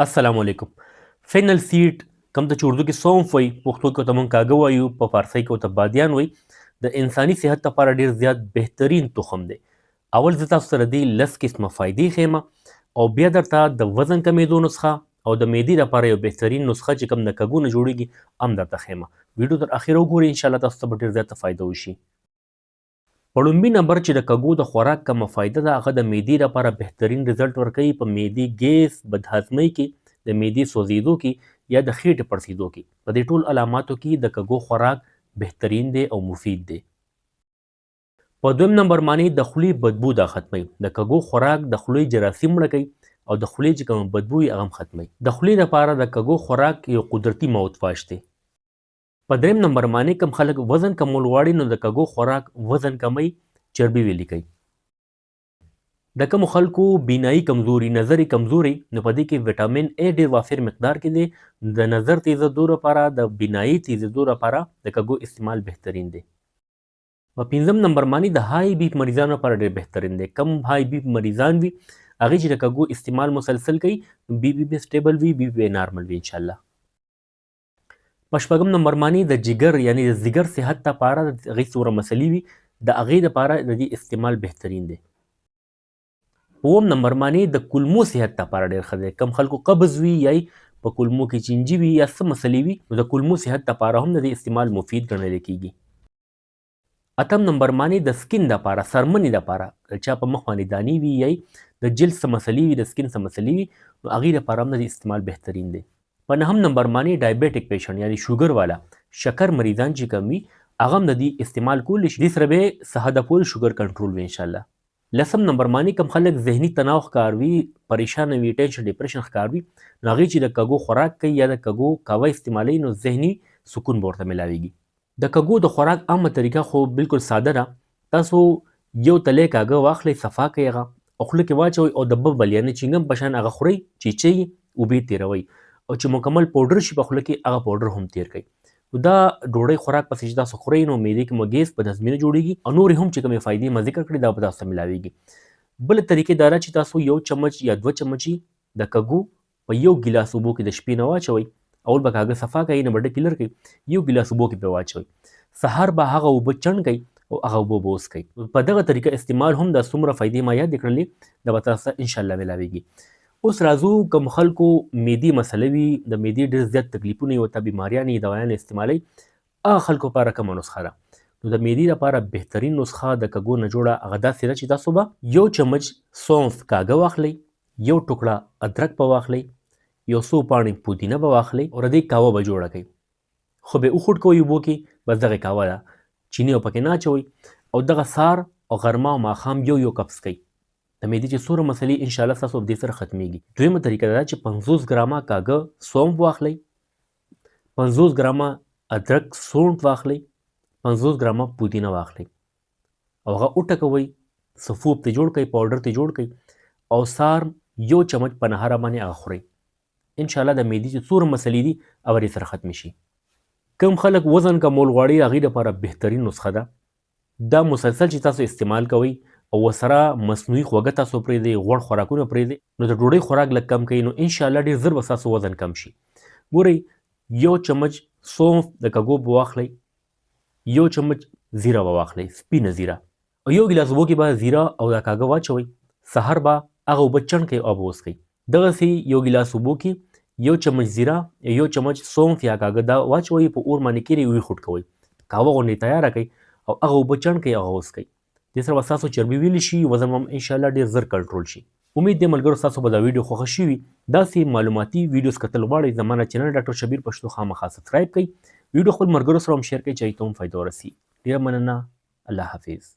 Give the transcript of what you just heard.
السلام علیکم. فینل سیډ کوم ته چې اردو کې سونف وایي، پښتو کې ورته موږ کاږه وایو، په فارسي کې ورته بادیان وایي. د انساني صحت لپاره ډېر زیات بهترین تخم دی. اول زه تاسو سره دې 10 قسمه فایدې ښیم او بیا درته د وزن کمیدو نسخه او د معدې لپاره یو بهترین نسخه چې کوم د کږو نه جوړیږي هم درته ښیم. ویډیو تر اخره وګورئ، انشاءالله تاسو ته به ډېر زیاته فایده وشي. په لومبي نمبر چې د کږو د خوراک کومه فایده ده، هغه د معدې لپاره بهترین رزلټ ورکوي. په معدې ګیس، بدهضمۍ کې، د معدې سوځېدو کې یا د خېټې پړسېدو کې، په دې ټول علاماتو کې د کږو خوراک بهترین دی او مفید دی. په دویم نمبر باندې د خولې بدبو دا ختموي. د کږو خوراک د خولې جراثیم مړه کوي او د خولې چې کوم بدبو وي هغه هم ختموي. د خولې لپاره د کږو خوراک یو قدرتي ماوتواش دی. په دریم نمبر باندې کوم خلک وزن کمول غواړي، نو د کږو خوراک وزن کموي، چربي ویلي کوي. د کومو خلکو بینایي کمزوري، نظري کمزوري، نو په دې کې ویټامین ای ډېر وافر مقدار کې دی. د نظر تیزېدو لپاره، د بینایي تیزېدو لپاره د کږو استعمال بهترین دی. په پنځم نمبر باندې د های بی پي مریضانو لپاره ډېر بهترین دی. کم های بی پي مریضان وي هغې چې د کږو استعمال مسلسل کوي، بی پي به سټیبل وي، بی پي به نارمل وي انشاءالله. په شپږم نمبر باندې د جګر یعنی د ځیګر صحت لپاره د هغې څومره مسلې وي د هغې لپاره د دې استعمال بهترین دی. په اووم نمبر باندې د کولمو صحت لپاره ډېر ښه دی. کم خلکو قبض وي یا په کولمو کې چینجي وي یا څه مسلې وي، نو د کولمو صحت لپاره هم د دې استعمال مفید ګڼلی کیږي. اتم نمبر باندې د سکین لپاره، څرمنې لپاره، چا په مخ باندې دانې وي یا د جلد څه مسلې وي، د سکین څه مسلې وي، نو هغې لپاره هم د دې استعمال بهترین دی. په نهم نمبر باندې ډایبیټک پیشنټ یعنی شوګر والا، شکر مریضان چې کم وي هغه هم د دې استعمال کولی شي. دې سره به یې څه حده پورې شوګر کنټرول وي انشاءالله. لسم نمبر باندې کوم خلک ذهني تناو ښکار وي، پریشانه وي، ټینشن ډپریشن ښکار وي، نو هغې چې د کږو خوراک کوي یا د کږو قهوه استعمالوي، نو ذهني سکون به ورته میلاویږي. د کږو د خوراک عامه طریقه خو بالکل ساده ده. تاسو یو تلی کاږه واخلئ، صفا کړئ هغه او خوله کې واچوئ او د ببل یعنې چینګم په شان هغه خورئ، چیچئ، اوبه تېروئ او چې مکمل پوډر شي په خوله کې هغه پوډر هم تېر کړئ. دا ډوډۍ خوراک پسې چې تاسو خورئ، نو معدې کې مو ګیس، بدهضمي نه جوړېږي او نورې هم چې کومې فایدې ما ذکر کړي دا به تاسو ته میلاویږي. بله طریقې دا ده چې تاسو یو چمچ یا 2 چمچي د کږو په یو ګیلاس اوبو کې د شپې نه واچوئ. اول به کاږه صفا کوئ، نه به ډکې لر کوئ، یو ګیلاس اوبو کې پرې واچوئ. سهار به هغه اوبه چڼ کوئ او هغه اوبه به وڅښئ. په دغه طریقه استعمال هم دا څومره فایدې ما یادې کړلې دا به تاسو ته انشاءالله میلاویږي. اوس راځو کوم خلکو معدې مسله وي، د معدې ډېر زیات تکلیفونه یې ورته بیماریان یې دوايانې استعمالوي، هغه خلکو لپاره کومه نسخه ده؟ نو د معدې لپاره بهترین نسخه د کږو نه جوړه هغه داسې ده چې تاسو به یو چمچ سونف کاږه واخلئ، یو ټوکړه ادرک به واخلئ، یو څو پاڼې پودینه به واخلئ او د دې قهوه به جوړه کړئ. خو به وخوټ کوئ اوبو کې، بس دغه قهوه ده، چیني به پکې نه اچوئ او دغه سهار او غرمه او ماښام یو کپ څښئ. د معدې چې څومره مسلې انشاءالله ستاسو په دې سره ختمیږي. دویمه طریقه دا چې 50 ګرامه کاږه سونف واخلئ، 50 ګرامه ادرک سونډ واخلئ، 50 ګرامه پودینه واخلئ او هغه وټکوئ، صفوب ته جوړ کړئ، پاوډر ته جوړ کړئ او سهار یو چمچ په نهاره باندې هغه خورئ. انشاءالله د معدې چې څومره مسلې دي هغه یې سره ختمې شي. کوم خلک وزن کمول غواړي هغې لپاره بهترین نسخه ده. دا مسلسل چې تاسو استعمال کوئ او ورسره مصنوعي خوږه تاسو پرېږدئ، غوړ خوراکونه پرېږدئ، نو د ډوډۍ خوراک لږ کم کوئ، نو انشاءالله ډېر زر به ستاسو وزن کم شي. ګورئ، یو چمچ سونف د کږو به واخلئ، یو چمچ زیره به واخلئ، سپینه زیره، او یو ګیلاس اوبو کې به زیره او دا کاږه واچوئ. سهار به هغه اوبه چڼ کړئ او به وڅښئ. دغسې یو ګیلاس اوبو کې یو چمچ زیره، یو چمچ سونف یا کاږه دا واچوئ، په اور باندې کېږدئ، ویې خوټ کوئ، قهوه غوندې تیاره کړئ او هغه اوبه چڼ کړئ، هغه وڅښئ. دې سره به ستاسو چربي ویلې شي، وزن به هم انشاءالله ډېر زر کنټرول شي. امید دی ملګرو ستاسو به دا ویډیو خوښه شوي وي. داسې معلوماتي ویډیوز کتل غواړئ زما چینل ډاکټر شبیر پښتو خامخا سبسکرایب کړئ. ویډیو خپل ملګرو سره هم شیر کړئ چې هغوی ته هم فایده ورسي. ډېره مننه. الله حافظ.